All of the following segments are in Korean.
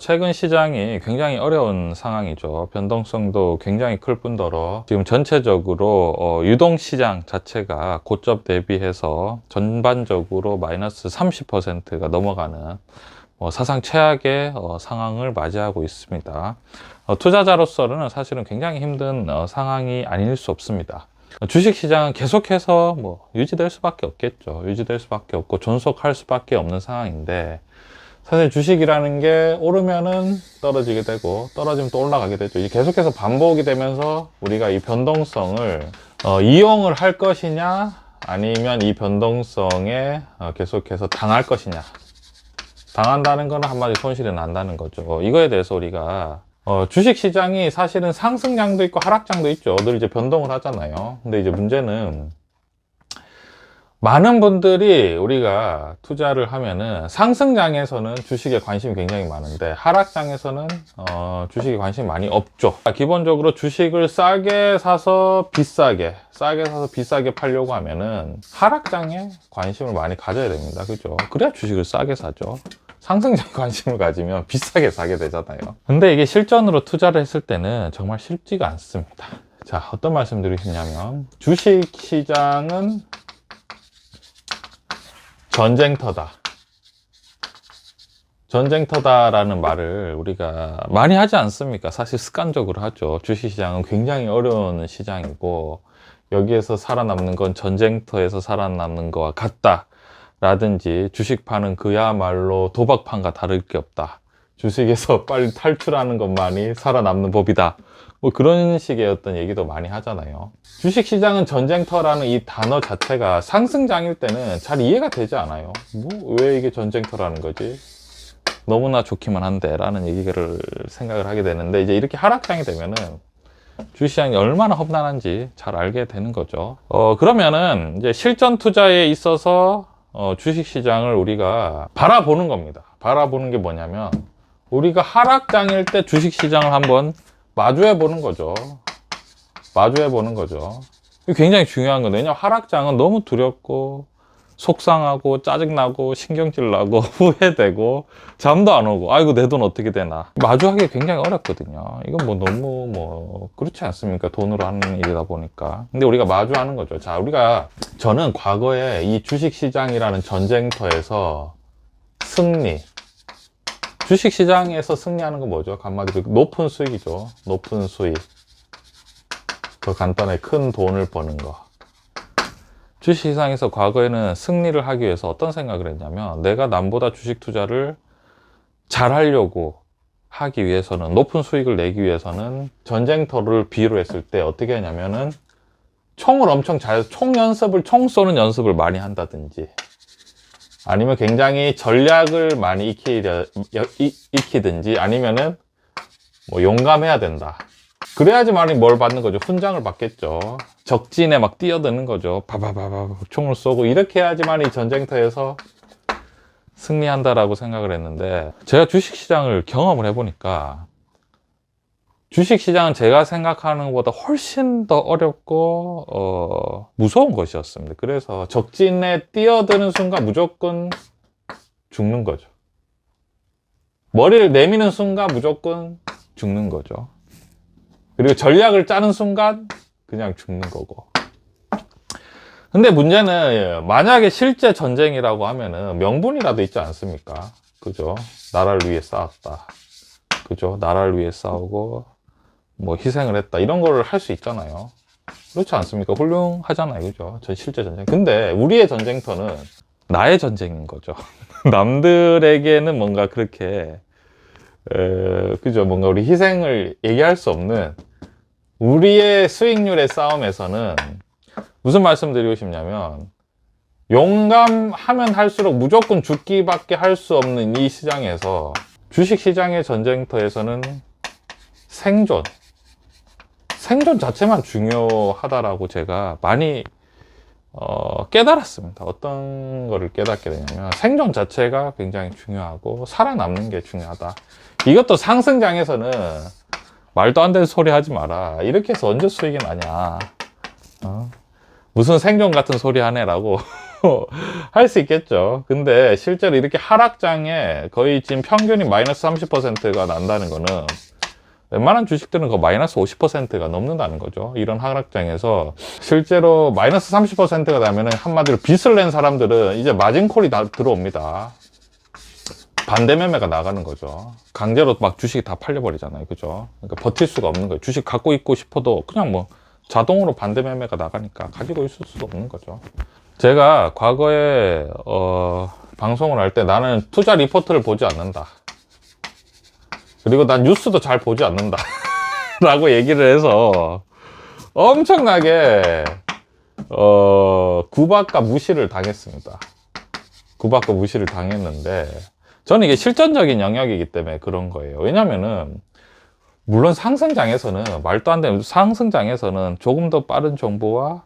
최근 시장이 굉장히 어려운 상황이죠. 변동성도 굉장히 클 뿐더러 지금 전체적으로 유동시장 자체가 고점 대비해서 전반적으로 마이너스 30%가 넘어가는 사상 최악의 상황을 맞이하고 있습니다. 투자자로서는 사실은 굉장히 힘든 상황이 아닐 수 없습니다. 주식시장은 계속해서 유지될 수밖에 없겠죠. 유지될 수밖에 없고 존속할 수밖에 없는 상황인데, 사실 주식이라는 게 오르면은 떨어지게 되고 떨어지면 또 올라가게 되죠. 계속해서 반복이 되면서 우리가 이 변동성을 이용을 할 것이냐, 아니면 이 변동성에 계속해서 당할 것이냐. 당한다는 건 한마디로 손실이 난다는 거죠. 이거에 대해서 우리가 주식시장이 사실은 상승장도 있고 하락장도 있죠. 늘 이제 변동을 하잖아요. 근데 이제 문제는 많은 분들이 우리가 투자를 하면은 상승장에서는 주식에 관심이 굉장히 많은데 하락장에서는 주식에 관심이 많이 없죠. 기본적으로 주식을 싸게 사서 비싸게 팔려고 하면은 하락장에 관심을 많이 가져야 됩니다. 그죠? 그래야 주식을 싸게 사죠. 상승장에 관심을 가지면 비싸게 사게 되잖아요. 근데 이게 실전으로 투자를 했을 때는 정말 쉽지가 않습니다. 자, 어떤 말씀 드리시냐면, 주식시장은 전쟁터다. 전쟁터다라는 말을 우리가 많이 하지 않습니까? 사실 습관적으로 하죠. 주식시장은 굉장히 어려운 시장이고, 여기에서 살아남는 건 전쟁터에서 살아남는 거와 같다. 라든지, 주식파는 그야말로 도박판과 다를 게 없다. 주식에서 빨리 탈출하는 것만이 살아남는 법이다. 그런 식의 어떤 얘기도 많이 하잖아요. 주식시장은 전쟁터라는 이 단어 자체가 상승장일 때는 잘 이해가 되지 않아요. 왜 이게 전쟁터라는 거지? 너무나 좋기만 한데 라는 얘기를 생각을 하게 되는데, 이제 이렇게 하락장이 되면은 주식시장이 얼마나 험난한지 잘 알게 되는 거죠. 그러면은 이제 실전 투자에 있어서 주식시장을 우리가 바라보는 겁니다. 바라보는 게 뭐냐면, 우리가 하락장일 때 주식시장을 한번 마주해 보는 거죠. 마주해 보는 거죠. 이게 굉장히 중요한 건데, 왜냐면 하락장은 너무 두렵고 속상하고 짜증나고 신경질 나고 후회되고 잠도 안 오고, 아이고 내 돈 어떻게 되나, 마주하기 굉장히 어렵거든요. 이건 너무 그렇지 않습니까? 돈으로 하는 일이다 보니까. 근데 우리가 마주하는 거죠. 자, 저는 과거에 이 주식시장이라는 전쟁터에서 주식시장에서 승리하는 건 뭐죠? 한마디로 높은 수익이죠. 높은 수익. 더 간단하게 큰 돈을 버는 거. 주식시장에서 과거에는 승리를 하기 위해서 어떤 생각을 했냐면, 내가 남보다 주식 투자를 잘 하려고 하기 위해서는, 높은 수익을 내기 위해서는 전쟁터를 비유로 했을 때 어떻게 하냐면은, 총 쏘는 연습을 많이 한다든지, 아니면 굉장히 전략을 많이 익히든지, 아니면은 용감해야 된다. 그래야지만이 뭘 받는 거죠? 훈장을 받겠죠. 적진에 막 뛰어드는 거죠. 바바바바 총을 쏘고, 이렇게 해야지만 이 전쟁터에서 승리한다라고 생각을 했는데, 제가 주식시장을 경험을 해보니까 주식시장은 제가 생각하는 것보다 훨씬 더 어렵고 무서운 것이었습니다. 그래서 적진에 뛰어드는 순간 무조건 죽는 거죠. 머리를 내미는 순간 무조건 죽는 거죠. 그리고 전략을 짜는 순간 그냥 죽는 거고. 근데 문제는, 만약에 실제 전쟁이라고 하면은 명분이라도 있지 않습니까? 그죠? 나라를 위해 싸웠다. 그죠? 나라를 위해 싸우고 희생을 했다. 이런 거를 할 수 있잖아요. 그렇지 않습니까? 훌륭하잖아요. 그죠? 실제 전쟁. 근데 우리의 전쟁터는 나의 전쟁인 거죠. 남들에게는 뭔가 그렇게 그죠? 뭔가 우리 희생을 얘기할 수 없는 우리의 수익률의 싸움에서는, 무슨 말씀 드리고 싶냐면, 용감하면 할수록 무조건 죽기밖에 할 수 없는 이 시장에서, 주식시장의 전쟁터에서는 생존 자체만 중요하다라고 제가 많이 깨달았습니다. 어떤 거를 깨닫게 되냐면, 생존 자체가 굉장히 중요하고 살아남는 게 중요하다. 이것도 상승장에서는 말도 안 되는 소리 하지 마라. 이렇게 해서 언제 수익이 나냐. 무슨 생존 같은 소리 하네라고 할 수 있겠죠. 근데 실제로 이렇게 하락장에 거의 지금 평균이 마이너스 30%가 난다는 거는 웬만한 주식들은 그 마이너스 50%가 넘는다는 거죠. 이런 하락장에서 실제로 마이너스 30%가 나면은 한마디로 빚을 낸 사람들은 이제 마진콜이 다 들어옵니다. 반대 매매가 나가는 거죠. 강제로 막 주식이 다 팔려버리잖아요. 그죠? 그러니까 버틸 수가 없는 거예요. 주식 갖고 있고 싶어도 그냥 뭐 자동으로 반대 매매가 나가니까 가지고 있을 수가 없는 거죠. 제가 과거에 방송을 할 때 나는 투자 리포트를 보지 않는다. 그리고 난 뉴스도 잘 보지 않는다. 라고 얘기를 해서 엄청나게 구박과 무시를 당했습니다. 구박과 무시를 당했는데 저는 이게 실전적인 영역이기 때문에 그런 거예요. 왜냐면은 물론 상승장에서는 말도 안 되는 상승장에서는 조금 더 빠른 정보와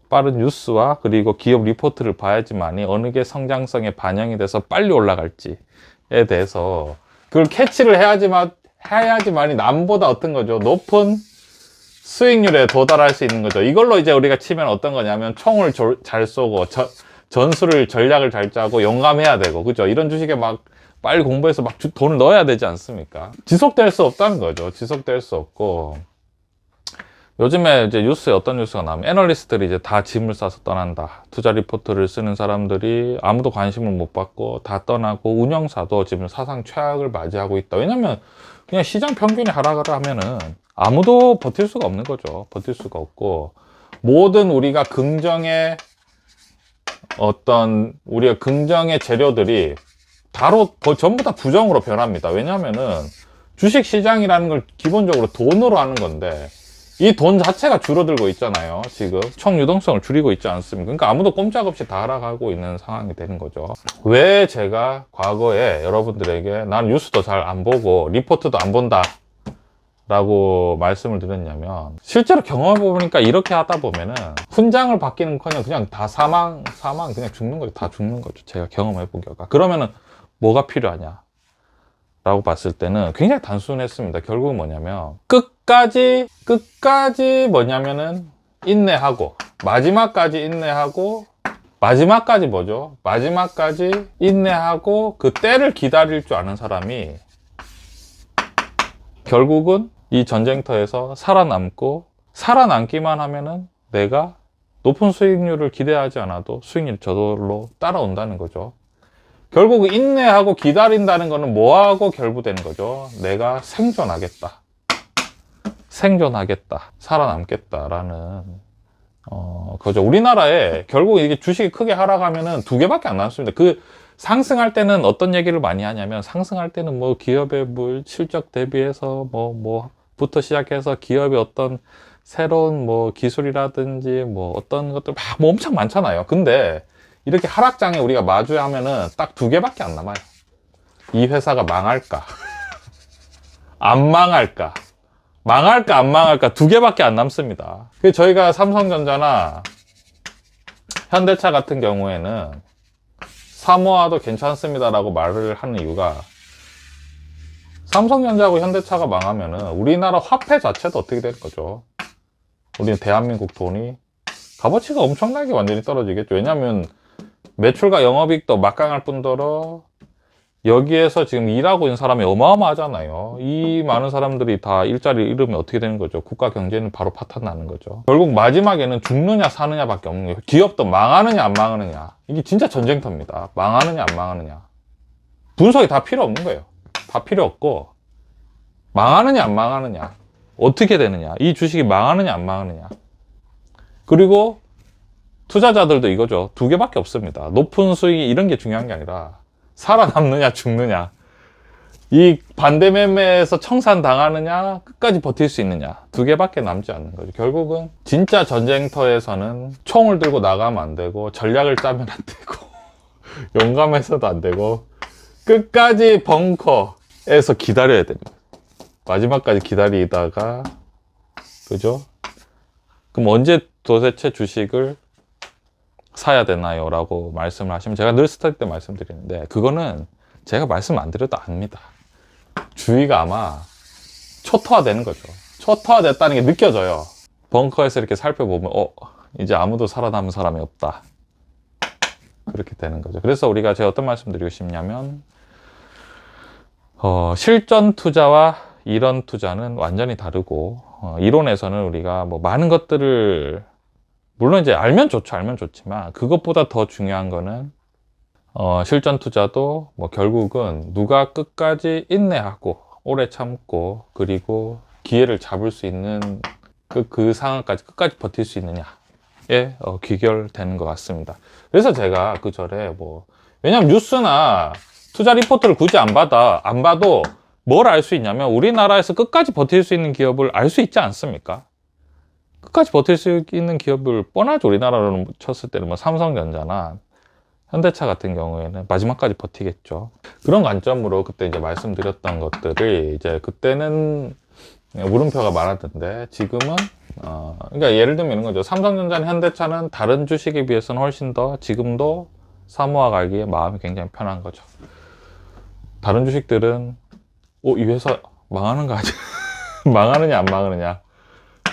빠른 뉴스와 그리고 기업 리포트를 봐야지만이 어느 게 성장성에 반영이 돼서 빨리 올라갈지에 대해서 그걸 캐치를 해야지만이 남보다 어떤 거죠? 높은 수익률에 도달할 수 있는 거죠. 이걸로 이제 우리가 치면 어떤 거냐면 총을 잘 쏘고 전술을 전략을 잘 짜고 용감해야 되고 그죠? 이런 주식에 막 빨리 공부해서 막 돈을 넣어야 되지 않습니까? 지속될 수 없다는 거죠. 지속될 수 없고 요즘에 이제 뉴스에 어떤 뉴스가 나오면 애널리스트들이 이제 다 짐을 싸서 떠난다. 투자 리포트를 쓰는 사람들이 아무도 관심을 못 받고 다 떠나고 운영사도 지금 사상 최악을 맞이하고 있다. 왜냐면 그냥 시장 평균이 하락을 하면은 아무도 버틸 수가 없는 거죠. 버틸 수가 없고 모든 우리가 긍정의 우리가 긍정의 재료들이 전부 다 부정으로 변합니다. 왜냐면은 주식 시장이라는 걸 기본적으로 돈으로 하는 건데 이 돈 자체가 줄어들고 있잖아요. 지금 총 유동성을 줄이고 있지 않습니까? 그러니까 아무도 꼼짝없이 다 하락하고 있는 상황이 되는 거죠. 왜 제가 과거에 여러분들에게 난 뉴스도 잘 안 보고 리포트도 안 본다 라고 말씀을 드렸냐면 실제로 경험해보니까 이렇게 하다 보면은 훈장을 받기는커녕 그냥 다 사망 그냥 죽는 거죠. 다 죽는 거죠. 제가 경험해본 결과. 그러면은 뭐가 필요하냐 라고 봤을 때는 굉장히 단순했습니다. 결국은 뭐냐면 끝까지 뭐냐면은 인내하고 마지막까지 인내하고 마지막까지 뭐죠? 마지막까지 인내하고 그 때를 기다릴 줄 아는 사람이 결국은 이 전쟁터에서 살아남기만 하면은 내가 높은 수익률을 기대하지 않아도 수익률이 저절로 따라온다는 거죠. 결국 인내하고 기다린다는 거는 뭐하고 결부되는 거죠? 내가 생존하겠다. 살아남겠다라는 거죠. 우리나라에 결국 이게 주식이 크게 하락하면은 두 개밖에 안 남습니다. 그 상승할 때는 어떤 얘기를 많이 하냐면 상승할 때는 뭐 기업의 실적 대비해서 뭐부터 시작해서 기업의 어떤 새로운 뭐 기술이라든지 뭐 어떤 것들 막 엄청 많잖아요. 근데 이렇게 하락장에 우리가 마주하면은 딱 두 개밖에 안 남아요. 이 회사가 망할까? 안 망할까? 망할까 안 망할까 두 개밖에 안 남습니다. 그래서 저희가 삼성전자나 현대차 같은 경우에는 사모아도 괜찮습니다라고 말을 하는 이유가 삼성전자하고 현대차가 망하면은 우리나라 화폐 자체도 어떻게 될 거죠? 우리는 대한민국 돈이 값어치가 엄청나게 완전히 떨어지겠죠. 왜냐하면 매출과 영업이익도 막강할 뿐더러 여기에서 지금 일하고 있는 사람이 어마어마하잖아요. 이 많은 사람들이 다 일자리를 잃으면 어떻게 되는 거죠? 국가 경제는 바로 파탄 나는 거죠. 결국 마지막에는 죽느냐 사느냐 밖에 없는 거예요. 기업도 망하느냐 안 망하느냐. 이게 진짜 전쟁터입니다. 망하느냐 안 망하느냐. 분석이 다 필요 없는 거예요. 다 필요 없고 망하느냐 안 망하느냐. 어떻게 되느냐. 이 주식이 망하느냐 안 망하느냐. 그리고 투자자들도 이거죠. 두 개밖에 없습니다. 높은 수익이 이런 게 중요한 게 아니라 살아남느냐 죽느냐. 이 반대 매매에서 청산당하느냐 끝까지 버틸 수 있느냐. 두 개밖에 남지 않는 거죠. 결국은 진짜 전쟁터에서는 총을 들고 나가면 안 되고 전략을 짜면 안 되고 용감해서도 안 되고 끝까지 벙커에서 기다려야 됩니다. 마지막까지 기다리다가 그죠? 그럼 언제 도대체 주식을 사야 되나요? 라고 말씀을 하시면 제가 늘 스터디 때 말씀드리는데 그거는 제가 말씀 안 드려도 압니다. 주의가 아마 초토화되는 거죠. 초토화됐다는 게 느껴져요. 벙커에서 이렇게 살펴보면 이제 아무도 살아남은 사람이 없다. 그렇게 되는 거죠. 그래서 우리가 제가 어떤 말씀 드리고 싶냐면, 실전 투자와 이론 투자는 완전히 다르고, 이론에서는 우리가 뭐 많은 것들을, 물론 이제 알면 좋죠, 알면 좋지만, 그것보다 더 중요한 거는, 실전 투자도 뭐 결국은 누가 끝까지 인내하고, 오래 참고, 그리고 기회를 잡을 수 있는 그 상황까지 끝까지 버틸 수 있느냐에 귀결되는 것 같습니다. 그래서 제가 그 절에 뭐, 왜냐면 뉴스나 투자 리포트를 굳이 안 봐도 뭘 알 수 있냐면 우리나라에서 끝까지 버틸 수 있는 기업을 알 수 있지 않습니까? 끝까지 버틸 수 있는 기업을 뻔하죠. 우리나라로 쳤을 때는 뭐 삼성전자나 현대차 같은 경우에는 마지막까지 버티겠죠. 그런 관점으로 그때 이제 말씀드렸던 것들이 이제 그때는 물음표가 많았던데 지금은 그러니까 예를 들면 이런 거죠. 삼성전자나 현대차는 다른 주식에 비해서는 훨씬 더 지금도 사모아 갈기에 마음이 굉장히 편한 거죠. 다른 주식들은 이 회사 망하는 거 아니야? 망하느냐 안 망하느냐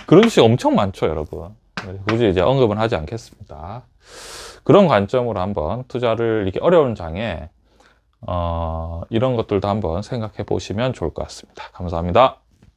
그런 주식 엄청 많죠, 여러분. 굳이 이제 언급은 하지 않겠습니다. 그런 관점으로 한번 투자를 이렇게 어려운 장에 이런 것들도 한번 생각해 보시면 좋을 것 같습니다. 감사합니다.